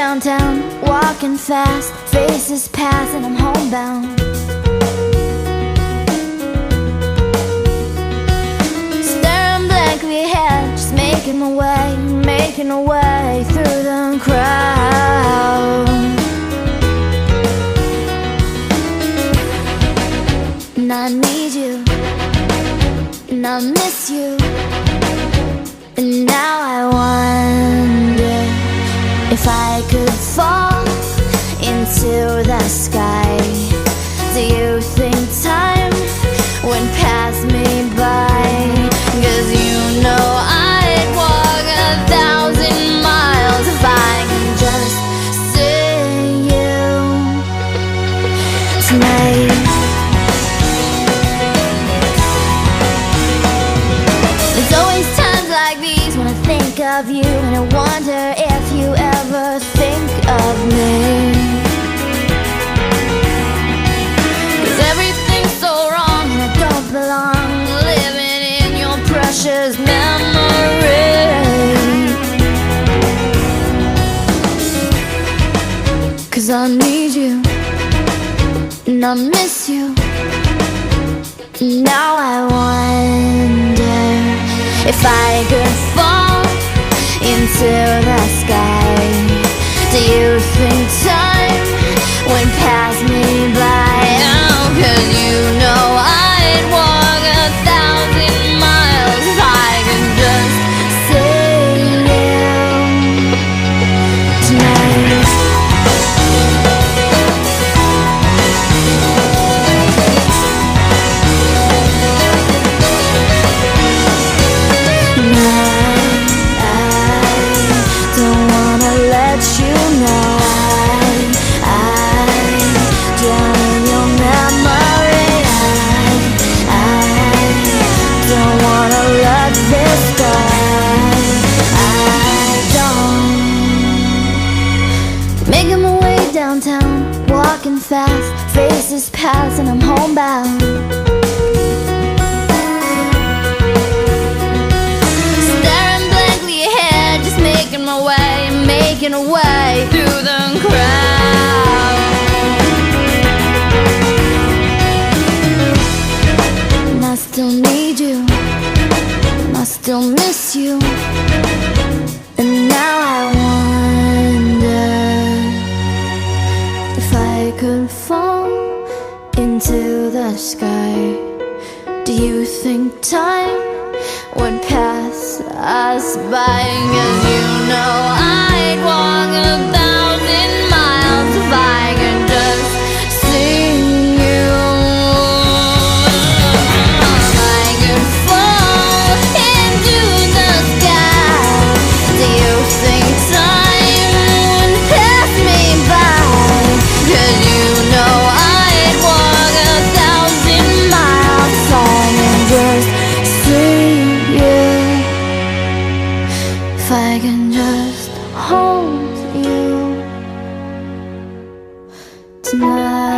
downtown, walking fast, faces pass and I'm homebound. Staring blankly ahead, just making my way through the crowd. And I need you, and I miss you, and now I wonder if I could fall into the sky. Do you think time would pass me by? 'Cause you know I'd walk 1,000 miles if I could just see you tonight. There's always times like these when I think of you, and I wonder if you ever think of me. 'Cause everything's so wrong and I don't belong, living in your precious memory. 'Cause I need you, and I miss you. Now I wonder if I could fall into the sky. Do you think time would pass me by? Oh, 'cause you know I'd walk 1,000 miles if I could just see you tonight. Making my way downtown, walking fast, faces pass and I'm homebound. Staring blankly ahead, just making my way through the crowd. And I still need you, and I still miss you, and now I wonder if I could fall into the sky. Do you think time would pass us by? 'Cause you know I'd walk 1,000 miles if I could just see you. If I could fall into the sky, do you think time would pass me by? 'Cause you know I'd walk 1,000 miles if I could just see you. If I can just hold you tonight.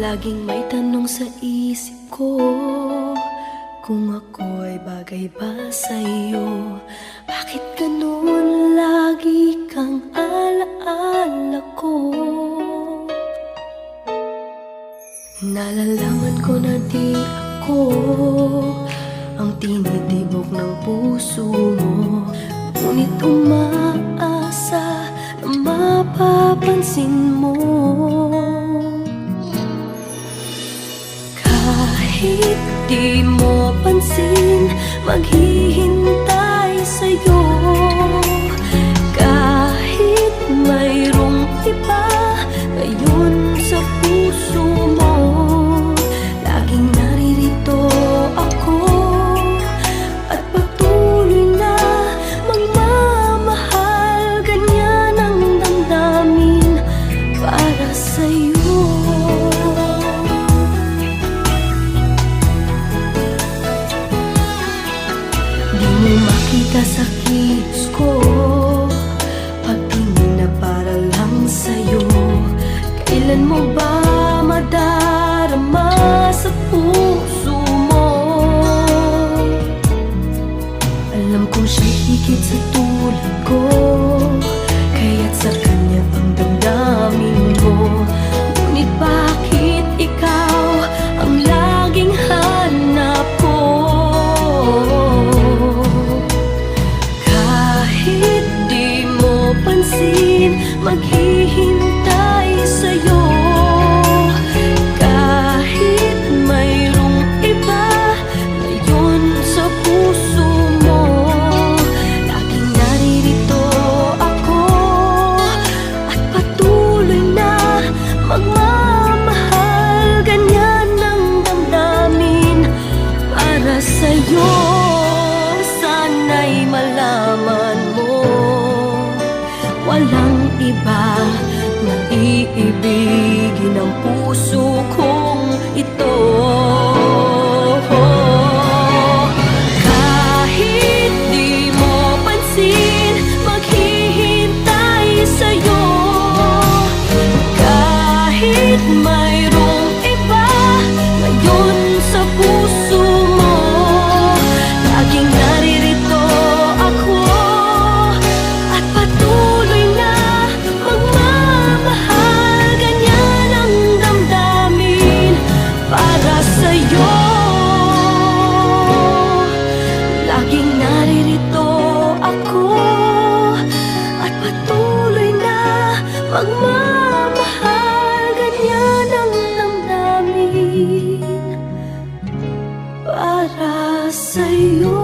Laging may tanong sa isip ko, kung ako'y bagay ba sa'yo. Bakit ganun lagi kang alaala ko? Nalalaman ko na di ako ang tinitibok ng puso mo, ngunit umaasa na mapapansin mo. Kahit di mo pansin, maghihintay sa'yo. Kahit mayroong iba ngayon sa puso mo, laging naririto ako at patuloy na magmamahal. Ganyan ang damdamin para sa'yo. ka sa kilos ko, pagtingin na para lang sa'yo. Kailan mo ba madarama sa puso mo? Alam kong siya'y higit sa tulad ko, kaya't sa kanya ang damdamin mo. Ngunit bakit ikaw ang laging hanap ko? Kahit di mo pansin, maghihintay sa'yo. Kahit mayroong iba ngayon sa puso mo, laging naririto ako at patuloy na magmamahal. Ganyan ang damdamin para sa'yo. Sana'y malaman mo, walang iba na iibigin ang puso kong ito. Kahit di mo pansin, maghihintay sa'yo. Kahit mayroong iba ngayon sa puso mo, laging naririto ako at patuloy na magmamahal. Ganyan ang damdamin para sa'yo. Laging naririto ako at patuloy na magmamahal. Ganyan ang damdamin para sa'yo.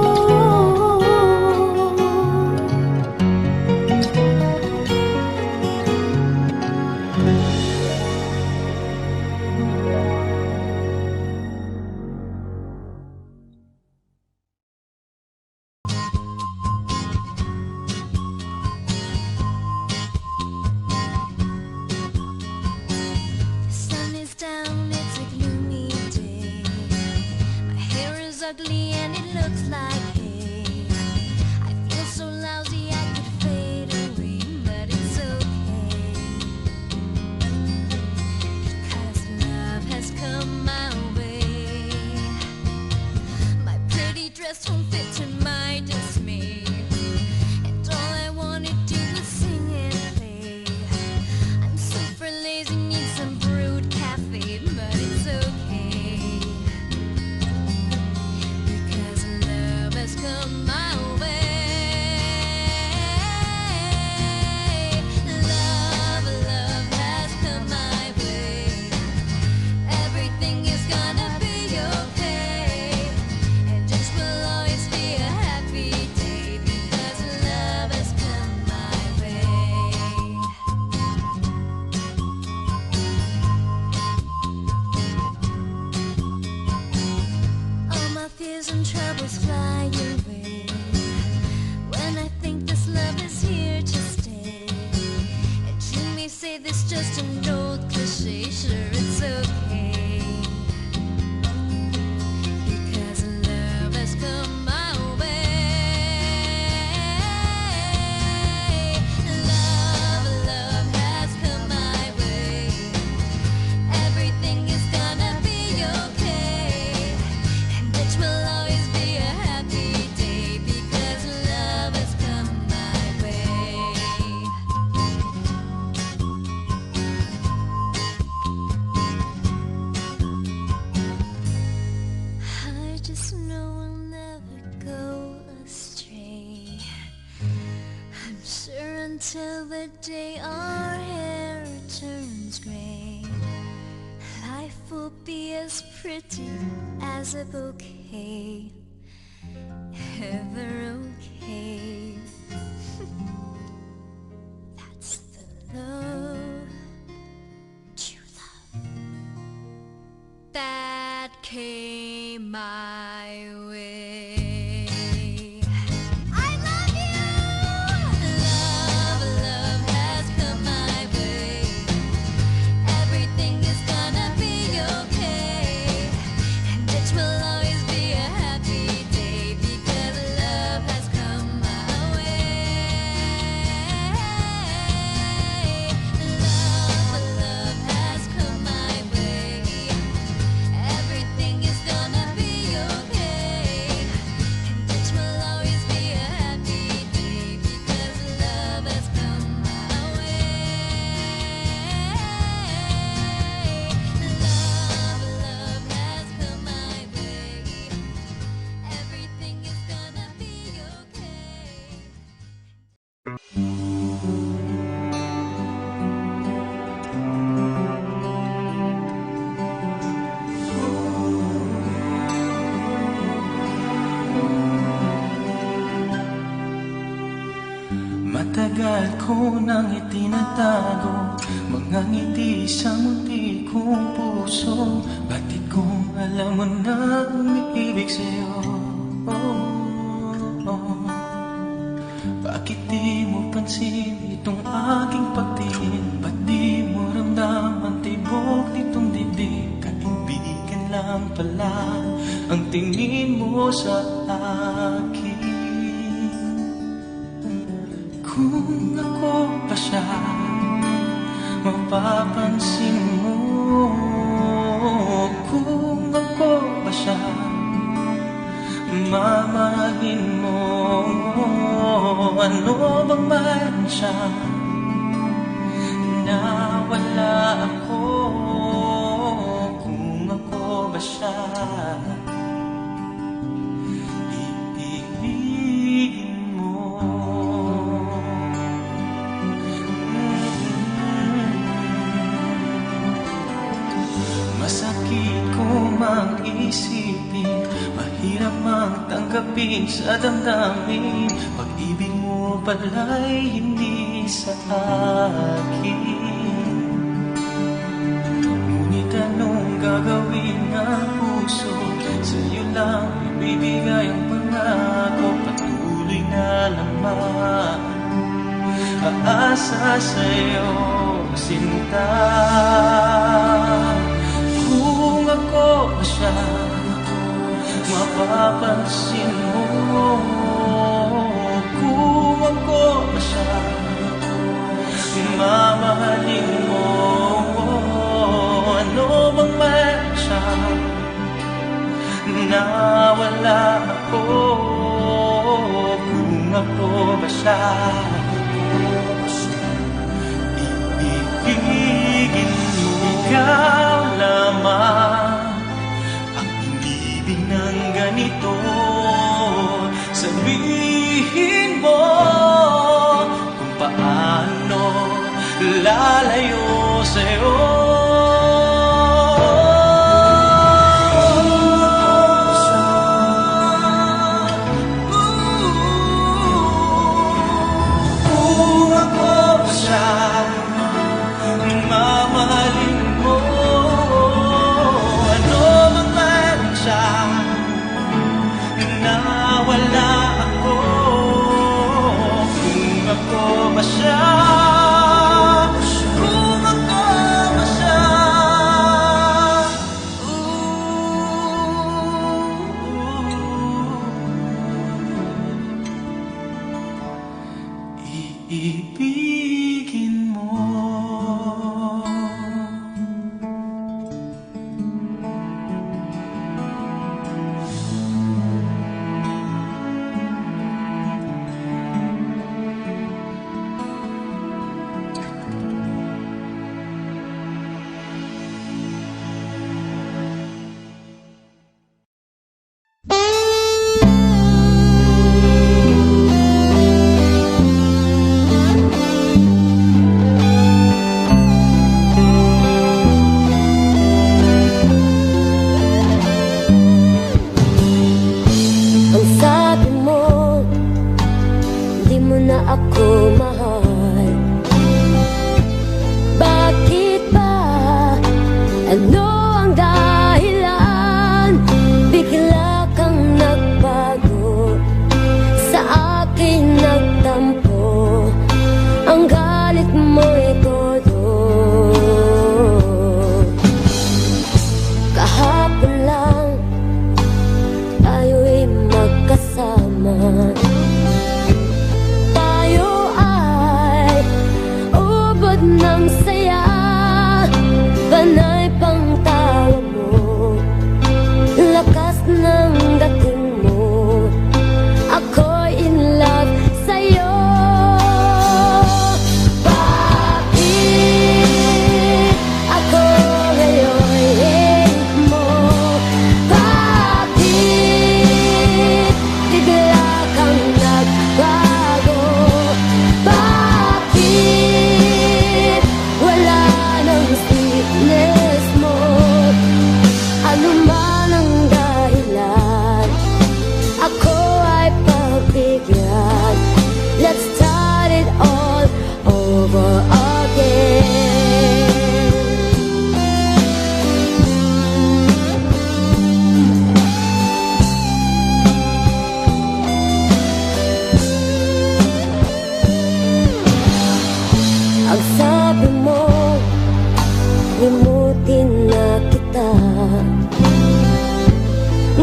Sun is down, it's a gloomy day. My hair is ugly and it looks like hay. I feel so lousy I could fade away, but it's okay. Because love has come my way. My pretty dress won't fit to my dismay, and all I wanna do is sing and play. I'm super lazy, need some brewed cafe, but it's okay. Because love has come my way. Love, love has come my way. Everything is gonna be okay, and this will always be a happy day. Because love has come my way. All my fears and troubles fly away when I think this love is here to stay. And you may say this just an old cliche, sure it's okay. Because love has come my way. Love, love has come my way. Everything is gonna be okay, and it will always be a happy day. Because love has come my way. I just know we'll never go astray. I'm sure until the day our hair turns gray, life will be as pretty as a bouquet. Ever okay. That's the love, true love, that came my way. I love you. Love, love has come my way. Everything is gonna be okay, and it will always be a happy day. Because love has come Matagal ko nang itinatago mga ngiti sa munti kong puso. Bakit kung alam mo na umiibig sa'yo? Bakit di mo pansin itong aking pagtingin? Ba't di mo ramdam ang tibok nitong dibdib? Kaibigan lang pala ang tingin mo sa akin. Kung ako pa siya, mapapansin mo. Kung ako pa siya, mamahalin mo. Ano bang mayroon siya na wala ako? Kung ako ba siya, iibigin mo. Masakit ko mang isipin, mahirap mang tanggapin sa damdamin. Pag-ibig mo pala'y hindi sa akin. Ngunit anong gagawin ng puso? Sa'yo lang ibibigay ang pangako. Patuloy na lamang aasa sa'yo, sinta. Kung ako ba siya, mapapansin mo. Kung ako ba siya, mamahalin mo. Ano bang mayroon siya na wala ako? Kung ako ba siya, iibigin mo. Ikaw lamang ang inibig ng ganito. Sabihin mo kung paano lalayo sa'yo. Kung ako ba siya, mamahalin mo. Ano bang mayroon siya na wala ako? Kung ako ba siya, kung ako ba siya, iibigin mo.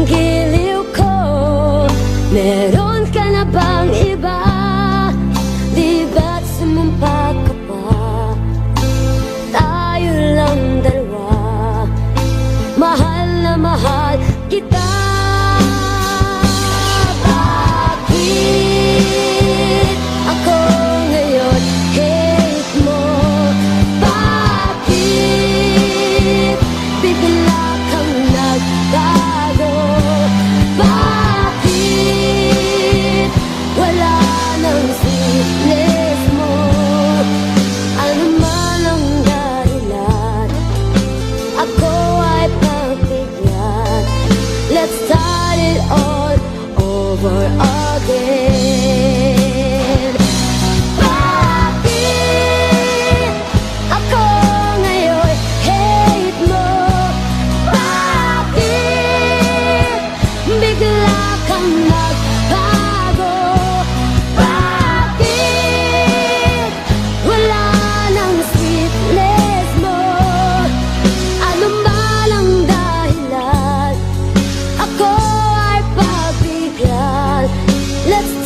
giliw ko. Meron ka na bang iba? Di ba't sumumpa ka pa? Tayo lang dalawa, mahal na mahal kita. Bakit ako ngayon hate mo? Bakit bigla kang nagbago? Bakit wala nang sweetness mo? Ano man ang dahilan, ako ay pagbigyan. Let's start it all over again. Bakit ako ngayon hate mo? Bakit bigla kang nagbago? Bakit wala nang sweetness mo? Ano man ang dahilan, ako ay pagbigyan. Let's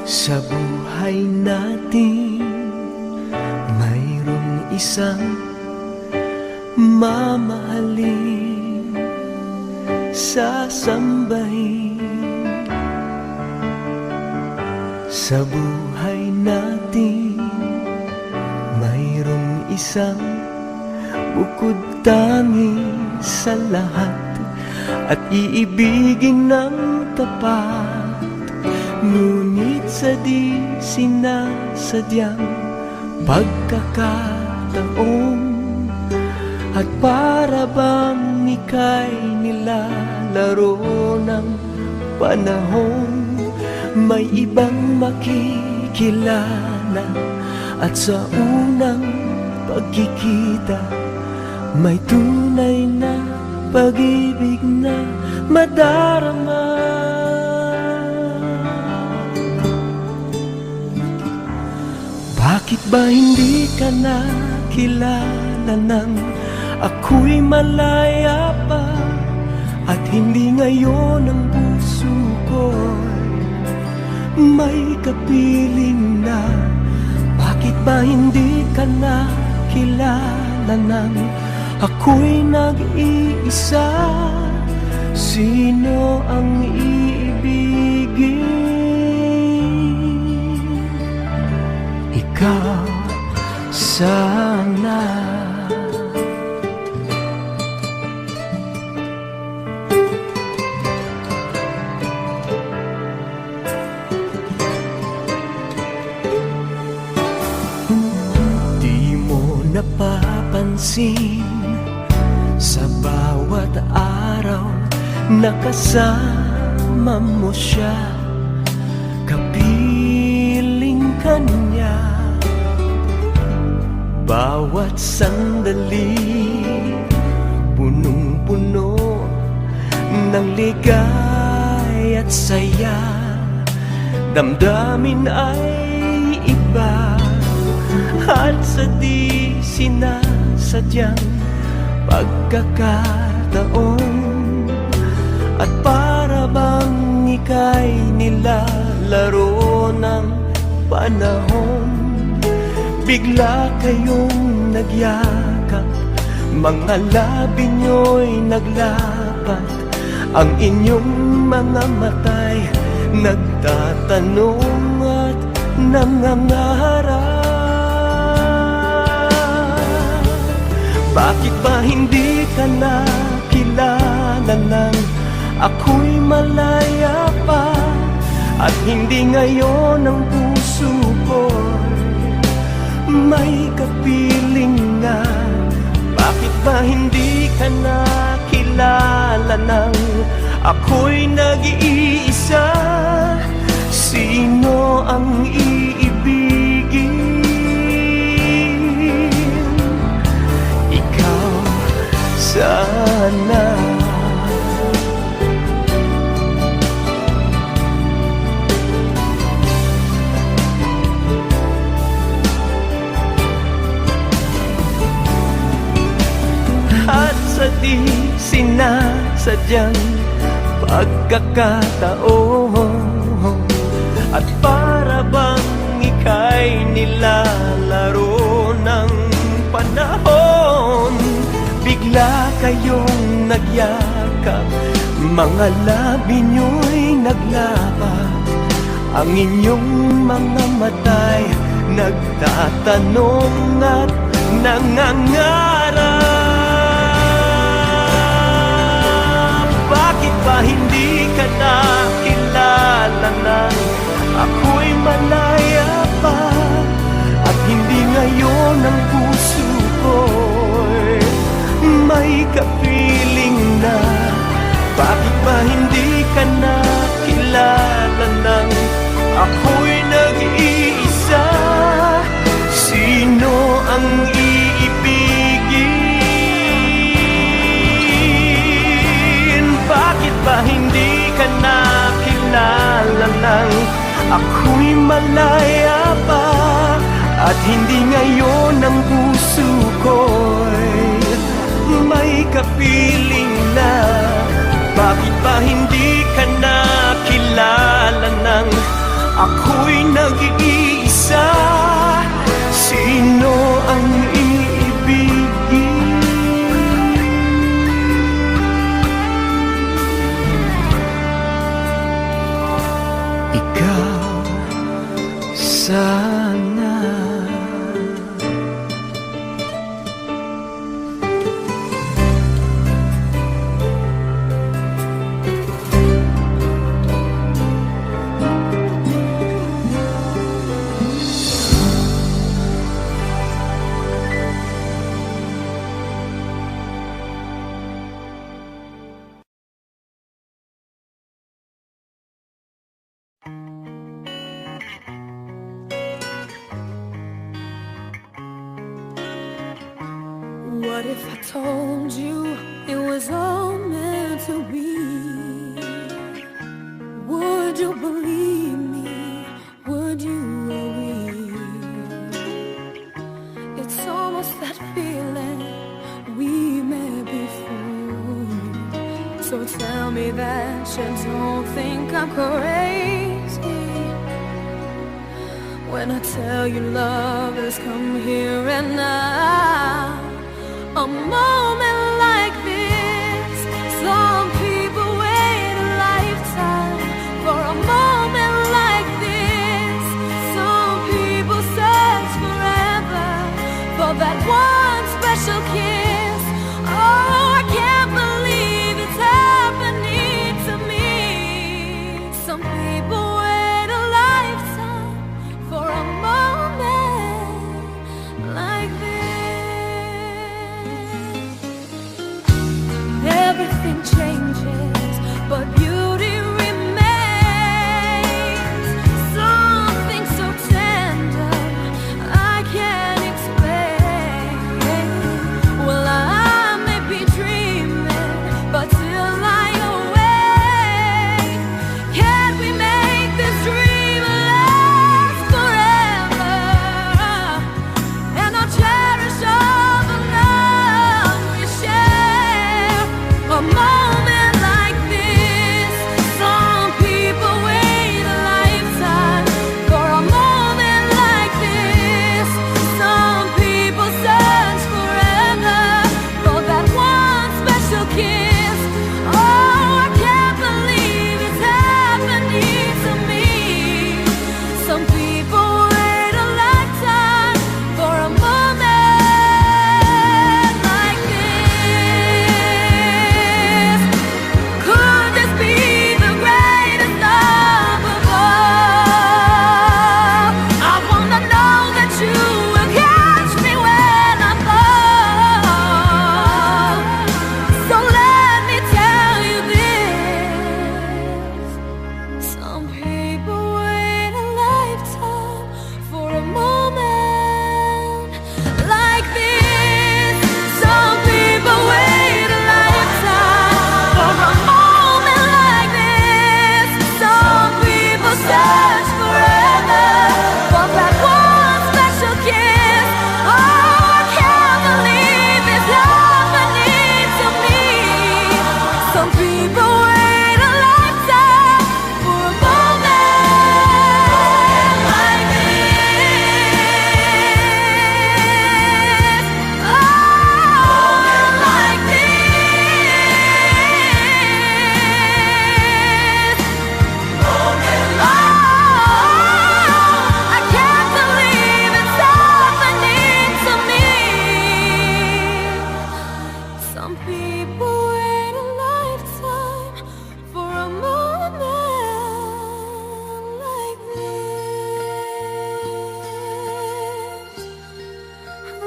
Sa buhay natin mayroong isang mamahalin, sasambahin. Sa buhay natin mayroong isang bukod tangi sa lahat at iibigin ng tapat. Ngunit sa di sinasadyang pagkakataon at para bang ika'y nilalaro ng panahon, may ibang makikilala at sa unang pagkikita may tunay na pag-ibig na madarama. Bakit ba hindi ka nakilala nang ako'y malaya pa? At hindi ngayon ang puso ko'y may kapiling na? Bakit ba hindi ka nakilala nang ako'y nag-iisa? Sino ang iibigin? Ikaw sana. Di mo napapansin sa bawat araw na kasama mo siya, kapiling ka niya. Bawat sandali punong-puno ng ligay at saya, damdamin ay iba at sa di sinasadyang pagkakataon at para bang ika'y nilalaro ng panahon, bigla kayong nagyakap, mga labi nyo'y naglapat, ang inyong mga matay nagtatanong at nangangarap. Bakit ba hindi ka nakilala nang ako'y malaya pa? At hindi ngayon ang puso ko'y may kapiling na? Bakit ba hindi ka nakilala nang ako'y nag-iisa? Sino ang iibigin? Ikaw sana. At sa di sinasadyang pagkakataon at para bang ika'y nilalaro ng panahon, bigla kayong nagyakap, mga labi nyo'y naglapat, ang inyong mga matay nagtatanong at nangangarap. Bakit ba hindi ka nakilala nang ako'y malaya pa? At hindi ngayon ang puso ko'y may kapiling na? Bakit ba hindi ka nakilala nang ako'y nag-iisa? Sino ang iibigin? Bakit ba hindi ka nakilala nang ako'y malaya pa? At hindi ngayon ang puso ko'y may kapiling na? Bakit ba hindi ka nakilala nang ako'y nag-iisa. Sino ang iibigin? Ikaw sana. What if I told you it was all meant to be? Would you believe me? Would you agree? It's almost that feeling we met before. So tell me that you don't think I'm crazy when I tell you love has come here and now. A moment like this, some people wait a lifetime for a moment like this. Some people search forever for that one special kiss. Oh, I can't believe it's happening to me. Some people wait a lifetime for a moment like this. Everything changes, but beauty remains. Something so tender I can't explain. Well, I may be dreaming, but till I awake, can we make this dream last forever? And I'll cherish all the love we share. A moment like this, some people wait a lifetime for a moment like this. Some people search forever for that one special kiss. Oh, I can't believe it's happening to me. Some people wait a lifetime for a moment like this. Could this be the greatest love of all? I wanna know that you will catch me when I fall. So let me tell you this. Some people wait a lifetime for a moment like this. Some people wait a lifetime for a moment like this. Some people search forever for that one special kiss. Oh, I can't believe it's happening to me. Some people wait a lifetime for a moment like this. Oh, like this. I can't believe it's happening to me. Some people wait a lifetime for a moment like this. Oh,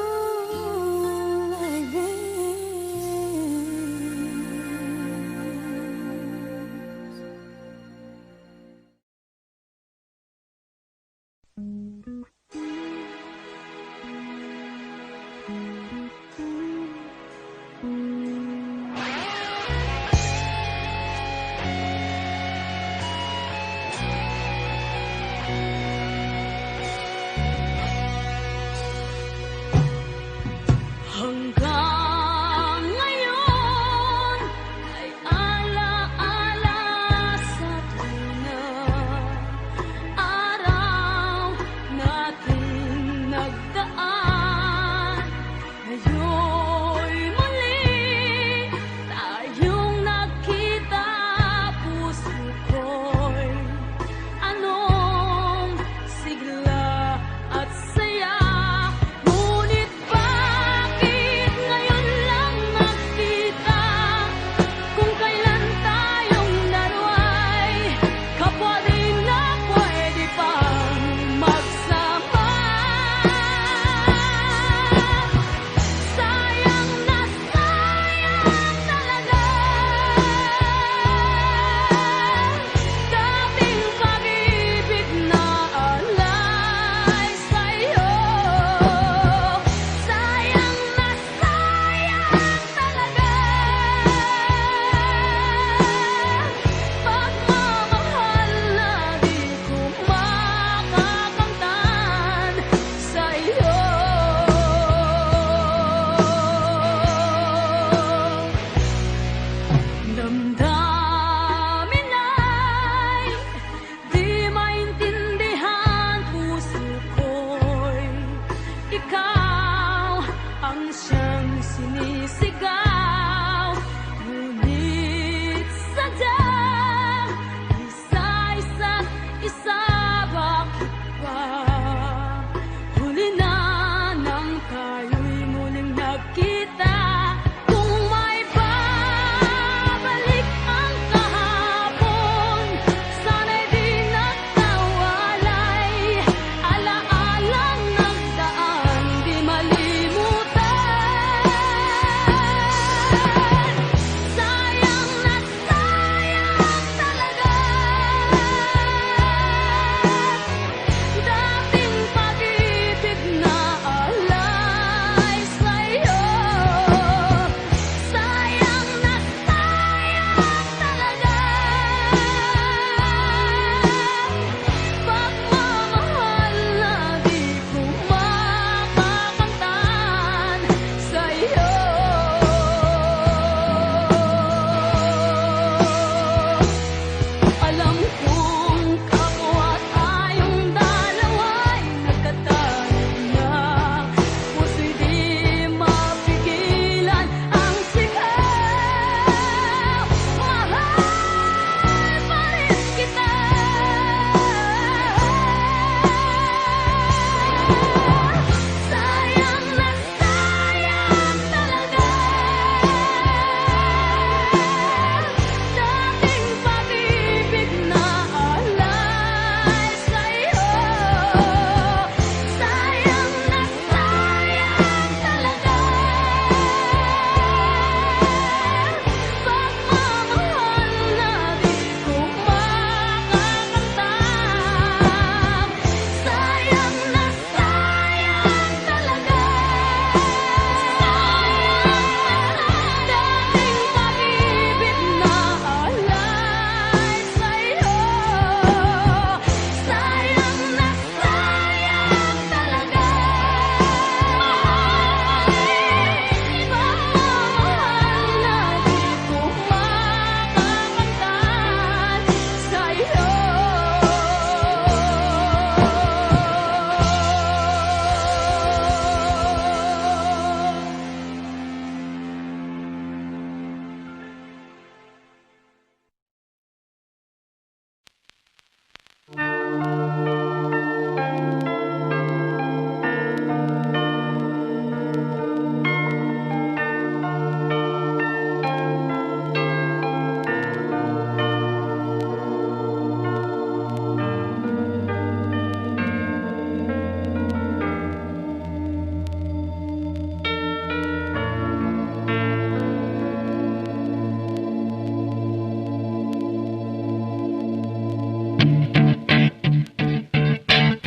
like hanggang ngayon ay alaala sa tuna.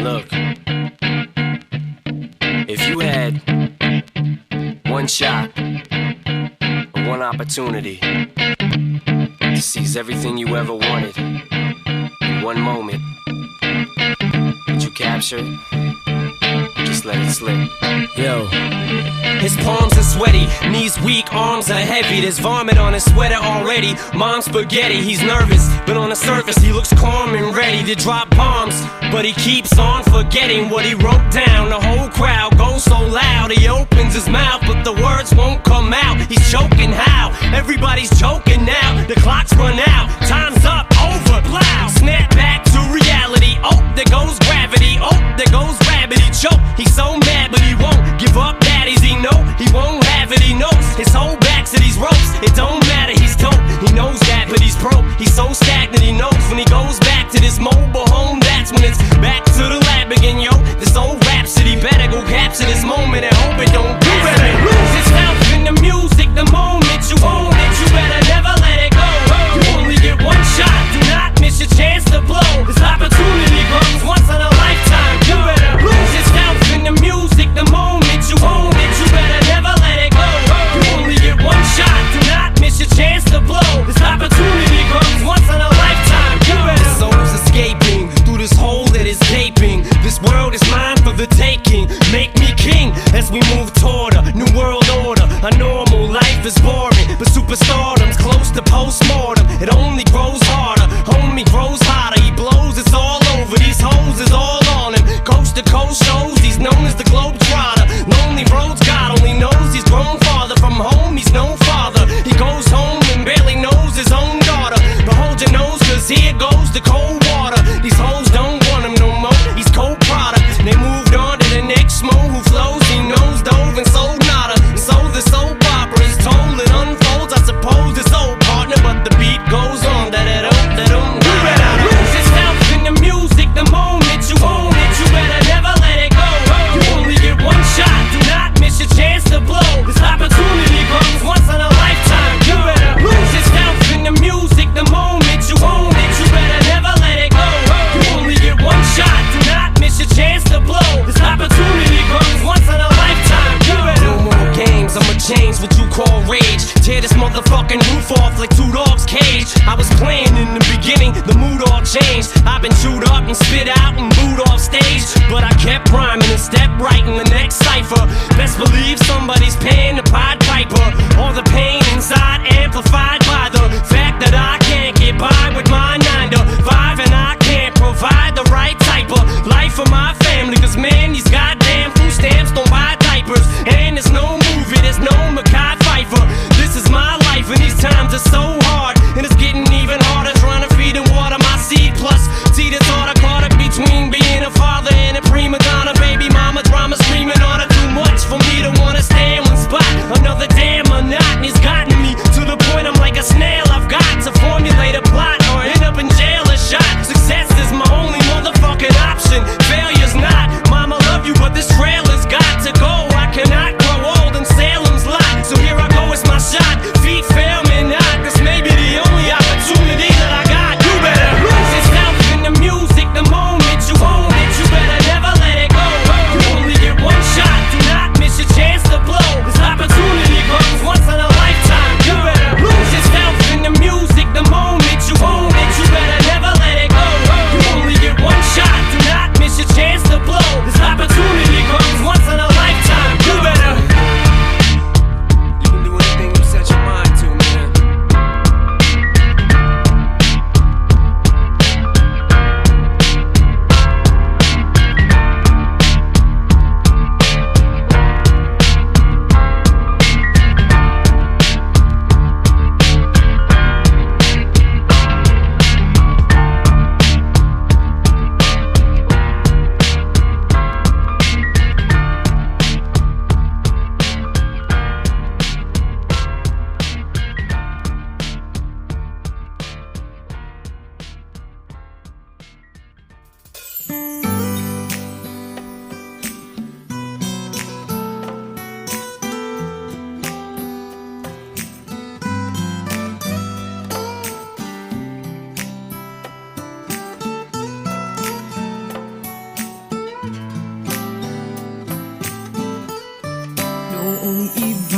Look, if you had one shot, or one opportunity to seize everything you ever wanted in one moment, would you capture it? Or just let it slip? Yo. His palms are sweaty, knees weak, arms are heavy. There's vomit on his sweater already. Mom's spaghetti, he's nervous, but on the surface he looks calm and ready to drop bombs. But he keeps on forgetting what he wrote down. The whole crowd goes so loud, he opens his mouth, but the words won't come out. He's choking how? Everybody's joking now. The clock's run out, time's up, over, loud. Snap back to reality. Oh, there goes gravity. Oh, there goes rabbit. He choke. He's so mad, but he won't give up. Daddies, he know he won't have it. He knows his whole back to these ropes. It don't matter, he's dope. He knows that, but he's broke. He's so stagnant. He knows when he goes back to this mobile home, that's when it's back to the lab again, yo. This old rhapsody better go capture this moment and hope it don't do better. Lose itself in the music the moment you own it. You better never let it go. You only get one shot. Do not miss your chance to blow. This opportunity comes once in a lifetime. You better lose yourself in the music the moment you own it. You better never let it go. You only get one shot. Do not miss your chance to blow. This opportunity comes once in a lifetime. You better. The soul's escaping through this hole that is gaping. This world is mine for the taking. Make me king as we move toward a new world order. A normal life is boring, but superstardom's close to postmortem. It only grows harder, homie grows hotter. He blows, it's all over. These hoes is all on him. Coast to coast shows, he's known as the Globetrotter. Lonely roads, God only knows he's grown farther from home. He's no father. He goes home and barely knows his own daughter. But hold your nose, cause here goes the cold water. These hoes don't want him no more. He's cold product. They moved on to the next mo who flows. He knows dove and sold nada. So the soap opera is told, it unfolds. I suppose it's old partner, but the beat goes on. You better lose yourself in the music the moment you own it. You better never let it go. You only get one shot. Do not miss your chance to blow. This opportunity comes once in a lifetime. You better lose yourself in the music the moment you own it. You better never let it go. You only get one shot. Do not miss your chance to blow. This opportunity comes once in a lifetime. You better. No more games, I'ma change what you call rage. Tear this motherfucking roof off like two dogs' cage. I was playing in the beginning, the mood all changed. I've been chewed up and spit out and booed off stage, but I kept rhyming and stepped right in the next cipher. Best believe somebody's paying the Pied Piper. All the pain inside amplified by the fact that I can't get by with my 9 to 5, and I can't provide the right type of life for my family. Cause man, these goddamn food stamps don't buy diapers, and there's no movie, there's no Mackay Pfeiffer. This is my life and these times are so hard, and it's getting even harder trying to feed and water my seed. Plus, see the thought I caught up between being a father and a prima donna. Baby mama drama screaming on her, too much for me to wanna stay in one spot. Another damn monotony's gotten me to the point I'm like a snail. I've got to formulate a plot or end up in jail or shot. Success is my only motherfucking option. Failure's not. Mama love you, but this trailer's got to go. I cannot grow old in Salem's lot, so here I go, it's my shot. Feet fail me not, 'cause maybe iyong ibig.